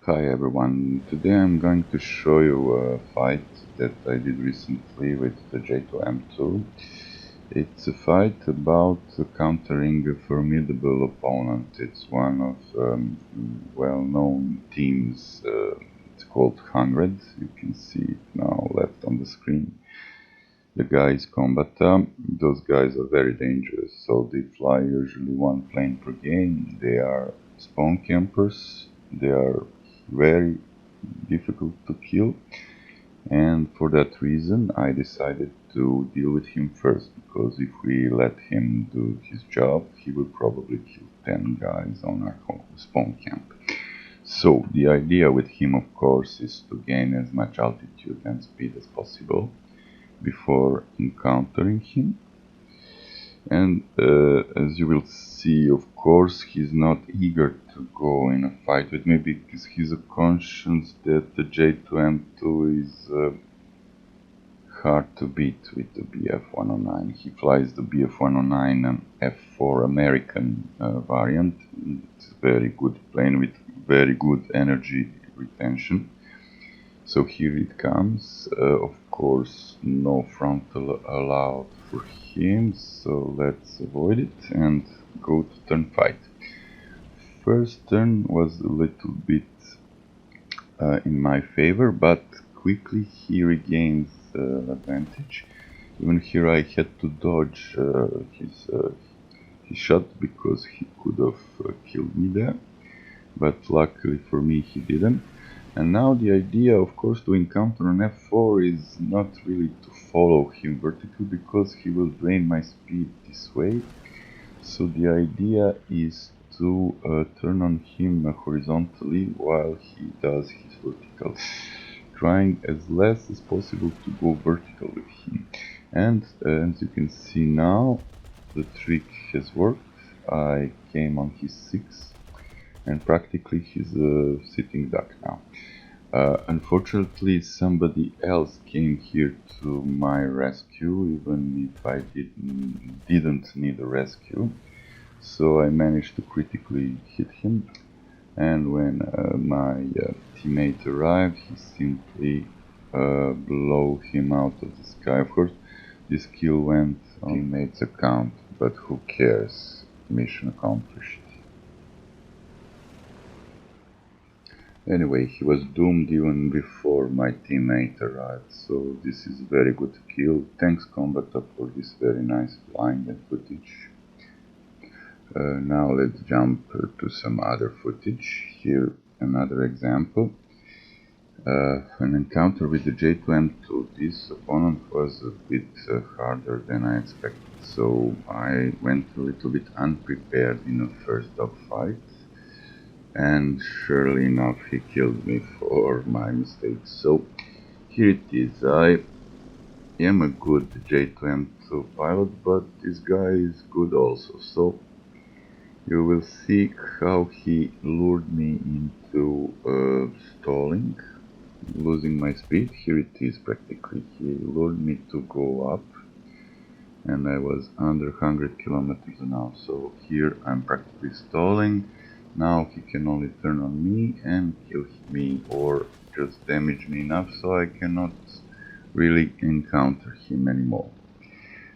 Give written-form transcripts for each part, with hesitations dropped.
Hi everyone, today I'm going to show you a fight that I did recently with the J2M2. It's a fight about countering a formidable opponent. It's one of well-known teams. It's called 100. You can see it now left on the screen. The guy is Combata. Those guys are very dangerous, so they fly usually one plane per game. They are spawn campers. They are very difficult to kill, and for that reason I decided to deal with him first, because if we let him do his job, he will probably kill 10 guys on our spawn camp. So the idea with him, of course, is to gain as much altitude and speed as possible before encountering him. And as you will see, of course, he's not eager to go in a fight with me, because he's conscious that the J2M2 is hard to beat with the BF-109. He flies the BF-109 and F4 American variant. It's a very good plane with very good energy retention. So here it comes. Of course, no frontal allowed for him, so let's avoid it and go to turn 5. First turn was a little bit in my favor, but quickly he regains advantage. Even here I had to dodge his shot, because he could have killed me there, but luckily for me he didn't. And now the idea, of course, to encounter an F4 is not really to follow him vertically, because he will drain my speed this way. So the idea is to turn on him horizontally while he does his vertical, trying as less as possible to go vertical with him. And as you can see now, the trick has worked. I came on his 6, and practically he's a sitting duck now. Unfortunately, somebody else came here to my rescue, even if I didn't need a rescue. So I managed to critically hit him, and when my teammate arrived, he simply blew him out of the sky. Of course, this kill went on teammate's account, but who cares? Mission accomplished. Anyway, he was doomed even before my teammate arrived, so this is a very good kill. Thanks Combata for this very nice flying and footage. Now let's jump to some other footage. Here another example. An encounter with the J2M2. This opponent was a bit harder than I expected, so I went a little bit unprepared in the first dogfight. And surely enough, he killed me for my mistakes. So here it is. I am a good J2M2 pilot, but this guy is good also. So you will see how he lured me into stalling, losing my speed. Here it is practically. He lured me to go up, and I was under 100 kilometers an hour. So here I'm practically stalling. Now he can only turn on me and kill me, or just damage me enough so I cannot really encounter him anymore.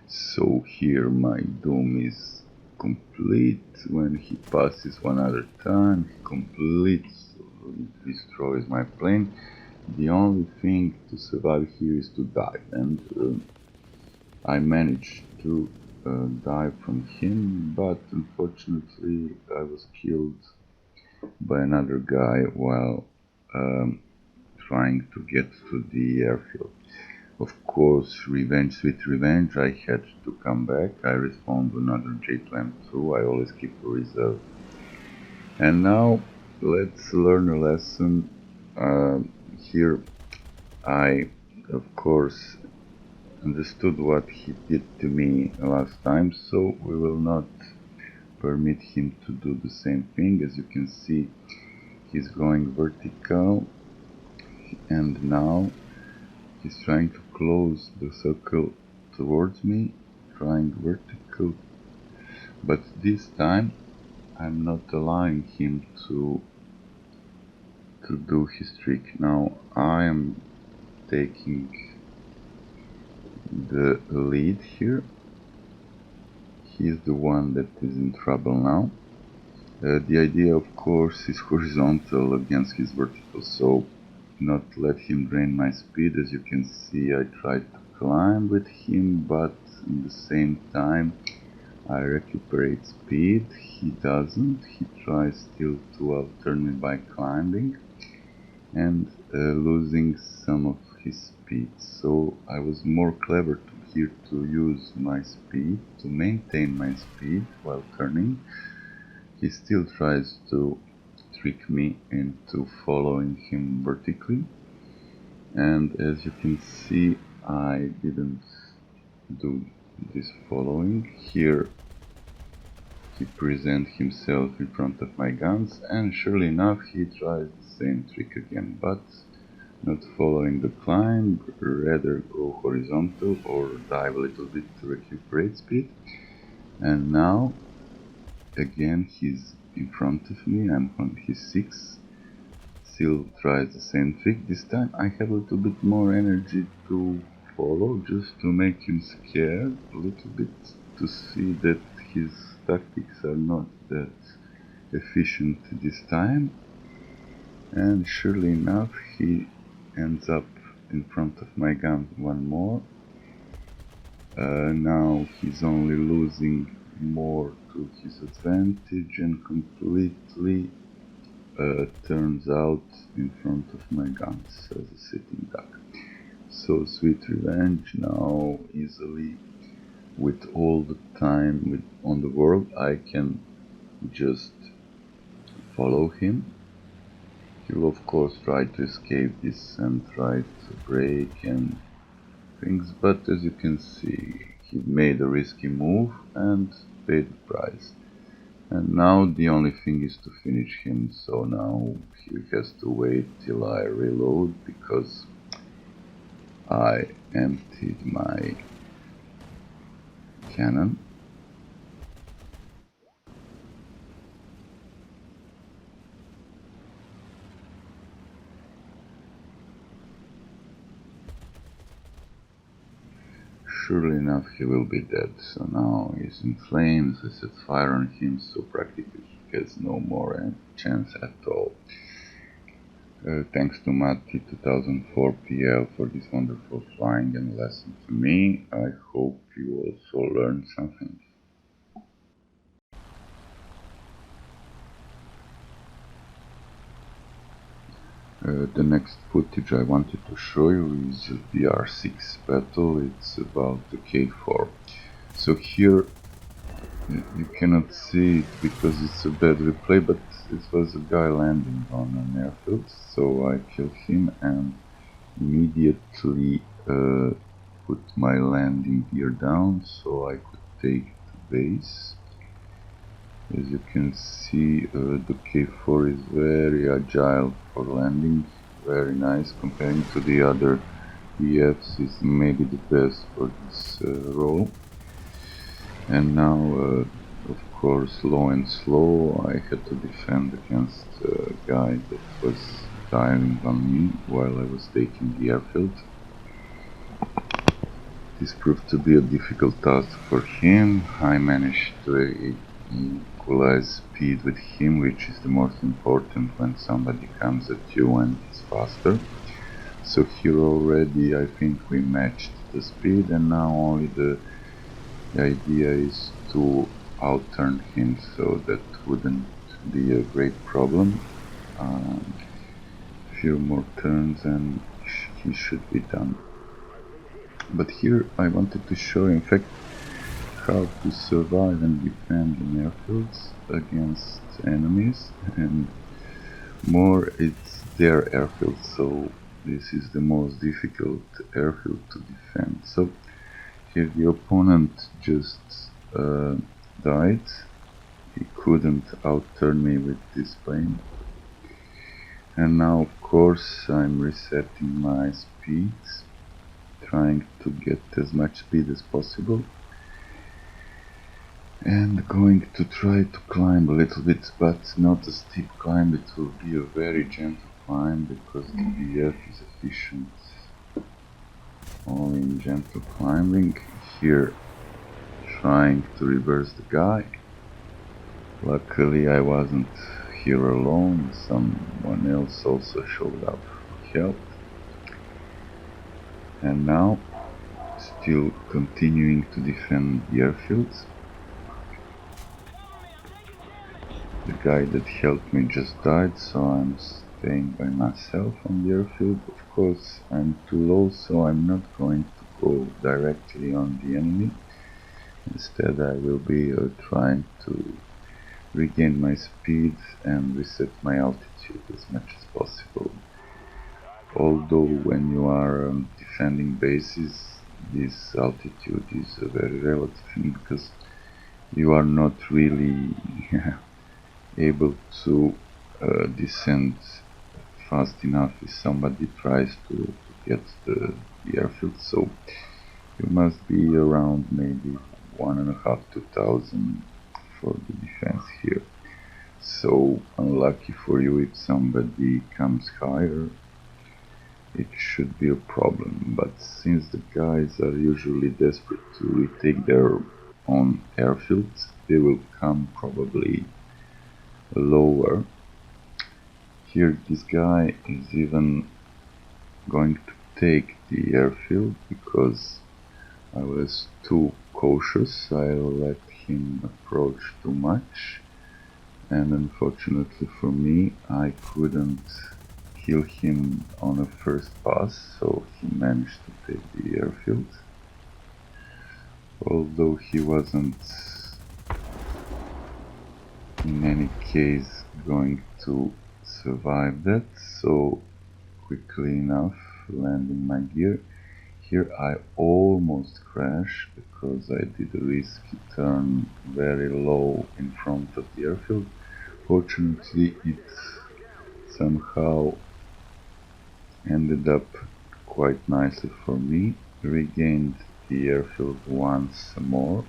So here my doom is complete. When he passes one other time, he completes, destroys my plane. The only thing to survive here is to die, and I managed to die from him, but unfortunately I was killed by another guy while trying to get to the airfield. Of course, revenge sweet revenge, I had to come back. I respawned another J2M2, I always keep a reserve. And now let's learn a lesson. Here I, of course, understood what he did to me last time, so we will not permit him to do the same thing. As you can see, he's going vertical, and now he's trying to close the circle towards me, trying vertical, but this time I'm not allowing him to to do his trick. Now I am taking the lead here. He's the one that is in trouble now. The idea, of course, is horizontal against his vertical, so not let him drain my speed. As you can see, I tried to climb with him, but in the same time I recuperate speed. He doesn't. He tries still to outurn me by climbing and losing some of his speed. So I was more clever here to use my speed, to maintain my speed while turning. He still tries to trick me into following him vertically, and as you can see, I didn't do this following. Here he presents himself in front of my guns, and surely enough he tries the same trick again, but not following the climb, rather go horizontal or dive a little bit to recuperate speed. And now again he's in front of me, I'm on his 6, still tries the same trick. This time I have a little bit more energy to follow, just to make him scared a little bit, to see that his tactics are not that efficient this time. And surely enough he ends up in front of my gun one more. Now he's only losing more to his advantage and completely turns out in front of my guns as a sitting duck. So sweet revenge now, easily, with all the time on the world, I can just follow him. He will of course try to escape this and try to break and things, but as you can see, he made a risky move and paid the price. And now the only thing is to finish him, so now he has to wait till I reload, because I emptied my cannon. Surely enough he will be dead, so now he's in flames. I set fire on him, so practically he has no more chance at all. Thanks to Matti 2004 PL for this wonderful flying and lesson to me. I hope you also learned something. The next footage I wanted to show you is the R6 battle. It's about the K4. So here you cannot see it because it's a bad replay, but it was a guy landing on an airfield, so I killed him and immediately put my landing gear down so I could take the base. As you can see, the K4 is very agile for landing, very nice comparing to the other EFs, is maybe the best for this role. And now, of course, low and slow, I had to defend against a guy that was diving on me while I was taking the airfield. This proved to be a difficult task for him. I managed to equalize speed with him, which is the most important when somebody comes at you and is faster. So here already I think we matched the speed, and now only the idea is to outturn him, so that wouldn't be a great problem. Few more turns and he should be done. But here I wanted to show in fact how to survive and defend in airfields against enemies, and more it's their airfield, so this is the most difficult airfield to defend. So here the opponent just died, he couldn't outturn me with this plane, and now of course I'm resetting my speeds, trying to get as much speed as possible, and going to try to climb a little bit, but not a steep climb, it will be a very gentle climb because the BF is efficient only in gentle climbing. Here, trying to reverse the guy. Luckily I wasn't here alone, someone else also showed up for help. And now, still continuing to defend the airfields. The guy that helped me just died, so I'm staying by myself on the airfield. Of course, I'm too low, so I'm not going to go directly on the enemy. Instead, I will be trying to regain my speed and reset my altitude as much as possible. Although when you are defending bases, this altitude is a very relative thing because you are not really able to descend fast enough if somebody tries to get the airfield, so you must be around maybe 1,500–2,000 for the defense here. So unlucky for you if somebody comes higher, it should be a problem, but since the guys are usually desperate to retake their own airfields, they will come probably lower. Here this guy is even going to take the airfield because I was too cautious. I let him approach too much, and unfortunately for me I couldn't kill him on a first pass, so he managed to take the airfield. Although he wasn't in any case going to survive that, so quickly enough landing my gear. Here I almost crashed because I did a risky turn very low in front of the airfield. Fortunately it somehow ended up quite nicely for me. Regained the airfield once more,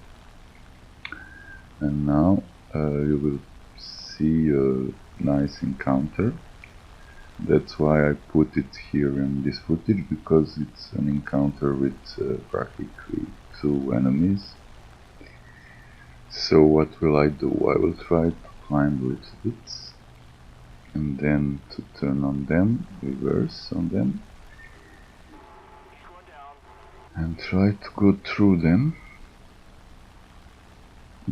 and now you will see a nice encounter. That's why I put it here in this footage, because it's an encounter with practically two enemies. So what will I do? I will try to climb a little bit and then to turn on them, reverse on them, and try to go through them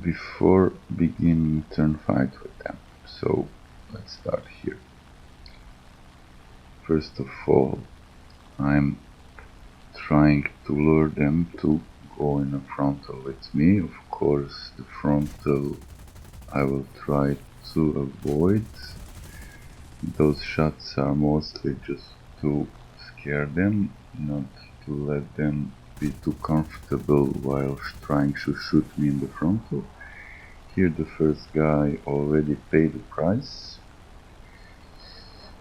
before beginning turn fight with them. So let's start here. First of all, I'm trying to lure them to go in a frontal with me. Of course, the frontal I will try to avoid. Those shots are mostly just to scare them, not to let them be too comfortable while trying to shoot me in the frontal. Here the first guy already paid the price.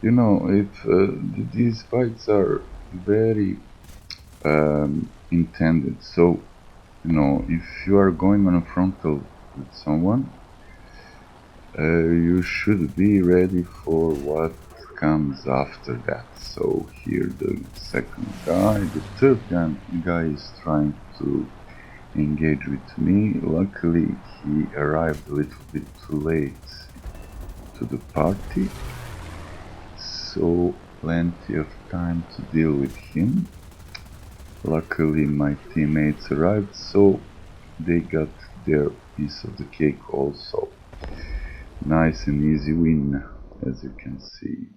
You know, if these fights are very intended, so you know, if you are going on a frontal with someone, you should be ready for what comes after that. So here the second guy, the third guy is trying to engage with me. Luckily he arrived a little bit too late to the party, so plenty of time to deal with him. Luckily my teammates arrived, so they got their piece of the cake also. Nice and easy win, as you can see.